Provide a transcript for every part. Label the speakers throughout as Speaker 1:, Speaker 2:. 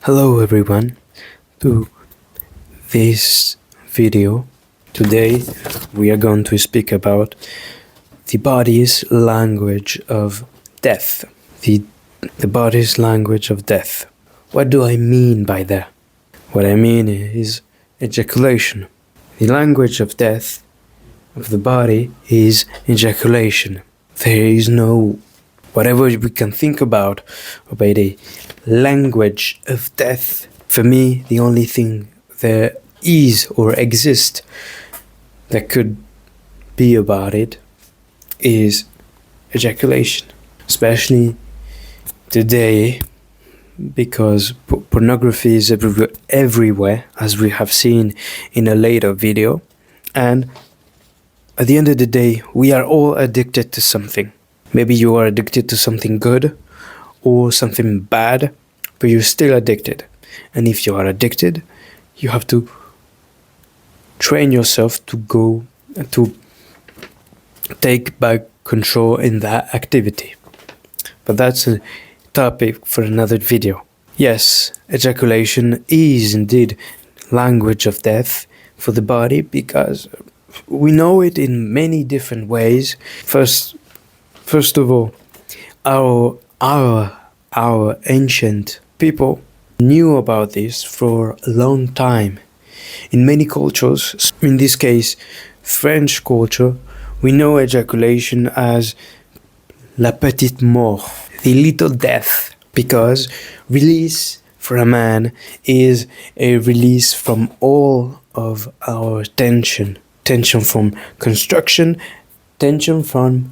Speaker 1: Hello everyone to this video. Today we are going to speak about the body's language of death. The body's language of death. What do I mean by that? What I mean is ejaculation. The language of death of the body is ejaculation. There is no whatever we can think about the language of death. For me, the only thing there is or exists that could be about it is ejaculation. Especially today, because pornography is everywhere, as we have seen in a later video. And at the end of the day, we are all addicted to something. Maybe you are addicted to something good or something bad, but you're still addicted. And if you are addicted, you have to train yourself to take back control in that activity. But that's a topic for another video. Yes, ejaculation is indeed language of death for the body, because we know it in many different ways. First of all, our ancient people knew about this for a long time. In many cultures, in this case French culture, we know ejaculation as la petite mort, the little death, because release for a man is a release from all of our tension from construction, tension from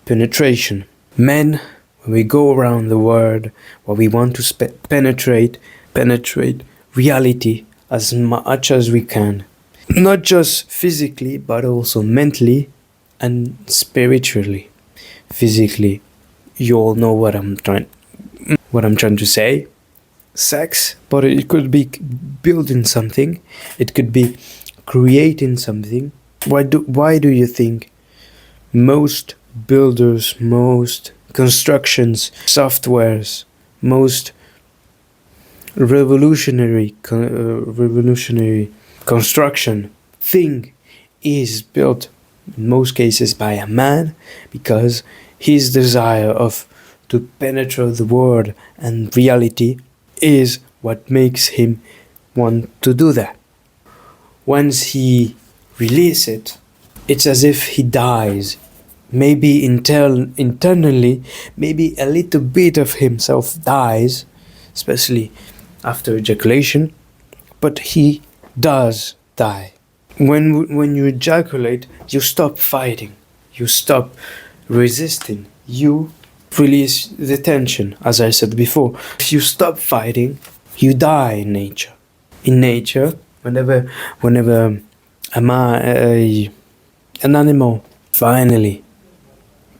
Speaker 1: penetration. Men, when we go around the world, what we want to penetrate reality as much as we can, not just physically but also mentally and spiritually. Physically, you all know what I'm trying to say. Sex, but it could be building something, it could be creating something. Why do you think most builders, most constructions, softwares, most revolutionary construction thing is built in most cases by a man? Because his desire to penetrate the world and reality is what makes him want to do that. Once he releases it, it's as if he dies. Maybe internally, maybe a little bit of himself dies, especially after ejaculation, but he does die. When you ejaculate, you stop fighting, you stop resisting, you release the tension, as I said before. If you stop fighting, you die in nature. In nature, whenever an animal finally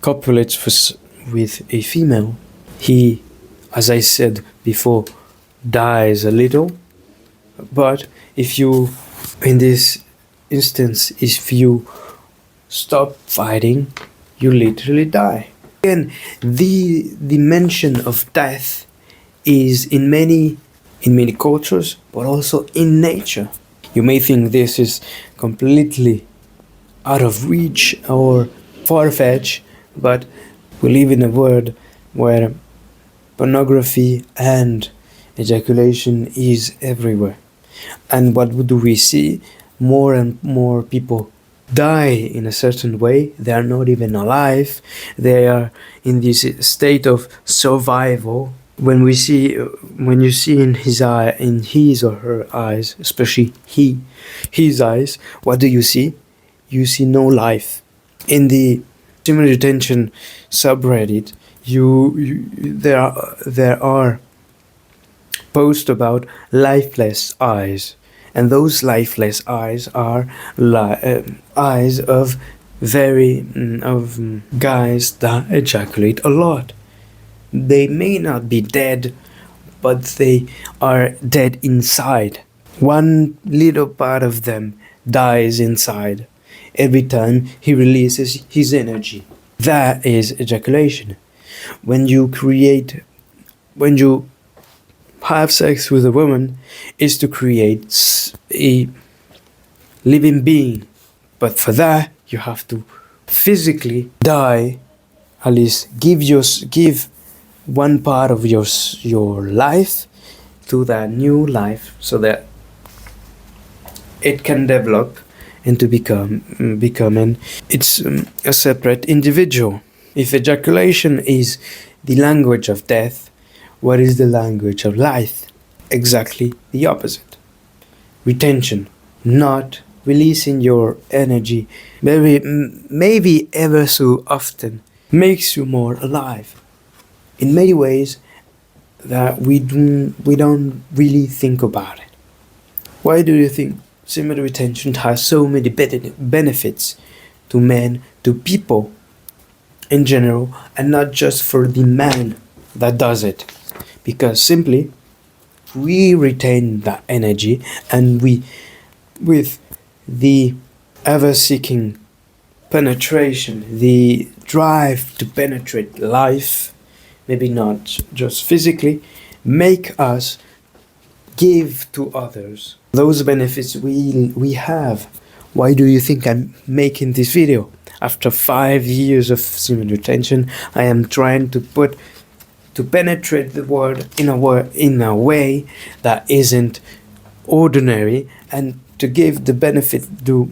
Speaker 1: copulates with a female, he, as I said before, dies a little. But if you, in this instance, if you stop fighting, you literally die. Again, the dimension of death is in many cultures, but also in nature. You may think this is completely out of reach or far-fetched, but we live in a world where pornography and ejaculation is everywhere. And what do we see? More and more people die in a certain way. They are not even alive. They are in this state of survival. When you see in his or her eyes, especially his eyes, what do you see? You see no life. In the similar detention subreddit, there are posts about lifeless eyes, and those lifeless eyes are eyes of guys that ejaculate a lot. They may not be dead, but they are dead inside. One little part of them dies inside every time he releases his energy. That is ejaculation. When you have sex with a woman is to create a living being. But for that, you have to physically die, at least give one part of your life to that new life, so that it can develop into becoming it's a separate individual. If ejaculation is the language of death, what is the language of life? Exactly the opposite. Retention, not releasing your energy, maybe ever so often, makes you more alive. In many ways that we don't really think about it. Why do you think semen retention has so many benefits to men, to people in general, and not just for the man that does it? Because simply we retain that energy, and we, with the ever-seeking penetration, the drive to penetrate life, maybe not just physically, make us give to others those benefits we have. Why do you think I'm making this video? After 5 years of semen retention, I am trying to penetrate the world in a way that isn't ordinary, and to give the benefit to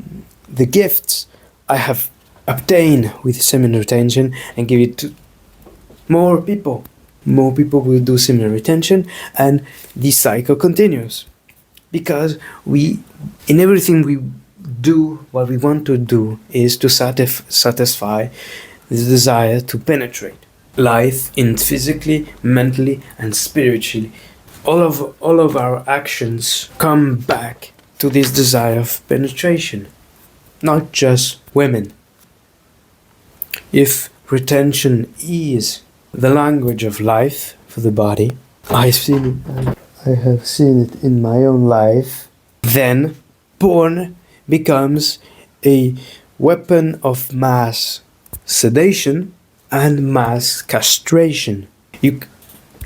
Speaker 1: the gifts I have obtained with semen retention, and give it to more people. More people will do semen retention, and the cycle continues. Because in everything we do, what we want to do is to satisfy the desire to penetrate life in physically, mentally, and spiritually. All of our actions come back to this desire of penetration, not just women. If retention is the language of life for the body, I have seen it in my own life, then porn becomes a weapon of mass sedation and mass castration.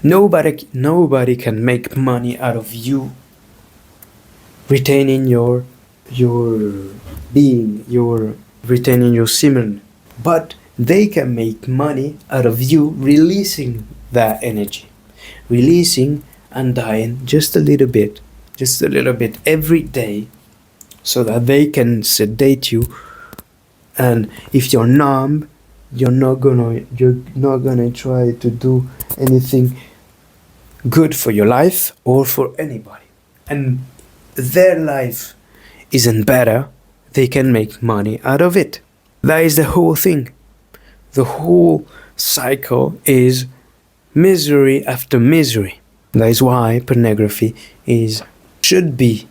Speaker 1: Nobody can make money out of you retaining your being, retaining your semen, but they can make money out of you releasing that energy, releasing and dying just a little bit every day, so that they can sedate you. And if you're numb, you're not gonna try to do anything good for your life or for anybody, and their life isn't better. They can make money out of it. That is the whole thing. The whole cycle is misery after misery. That is why pornography should be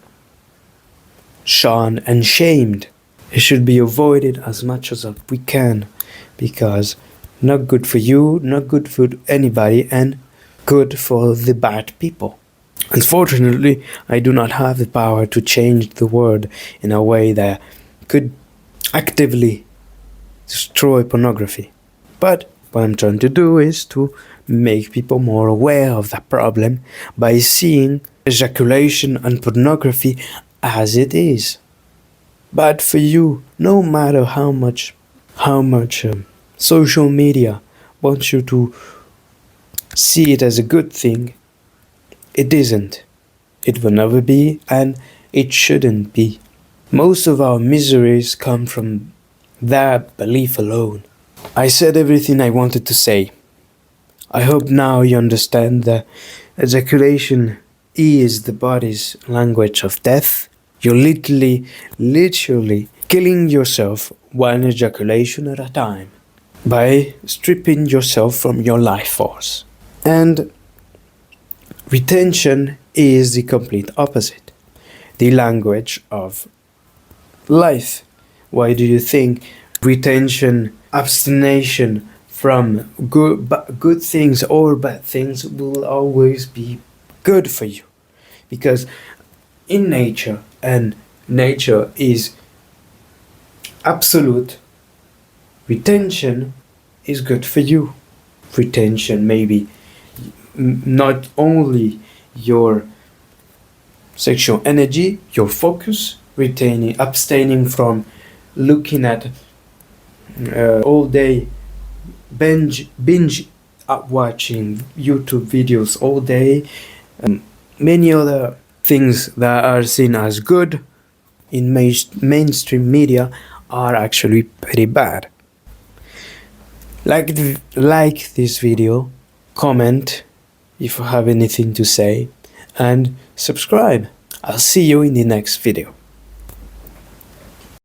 Speaker 1: shunned and shamed. It should be avoided as much as we can, because not good for you, not good for anybody, and good for the bad people. Unfortunately, I do not have the power to change the world in a way that could actively destroy pornography. But what I'm trying to do is to make people more aware of that problem by seeing ejaculation and pornography as it is. But for you, no matter how much social media wants you to see it as a good thing, it isn't. It will never be, and it shouldn't be. Most of our miseries come from that belief alone. I said everything I wanted to say. I hope now you understand that ejaculation is the body's language of death. You're literally killing yourself one ejaculation at a time by stripping yourself from your life force. And retention is the complete opposite, the language of life. Why do you think retention, abstination from good things or bad things will always be good for you? Because in nature, and nature is absolute, retention is good for you. Retention maybe not only your sexual energy, your focus, abstaining from looking at all day, binge watching YouTube videos all day, many other things that are seen as good in mainstream media are actually pretty bad. Like this video, comment if you have anything to say, and subscribe. I'll see you in the next video.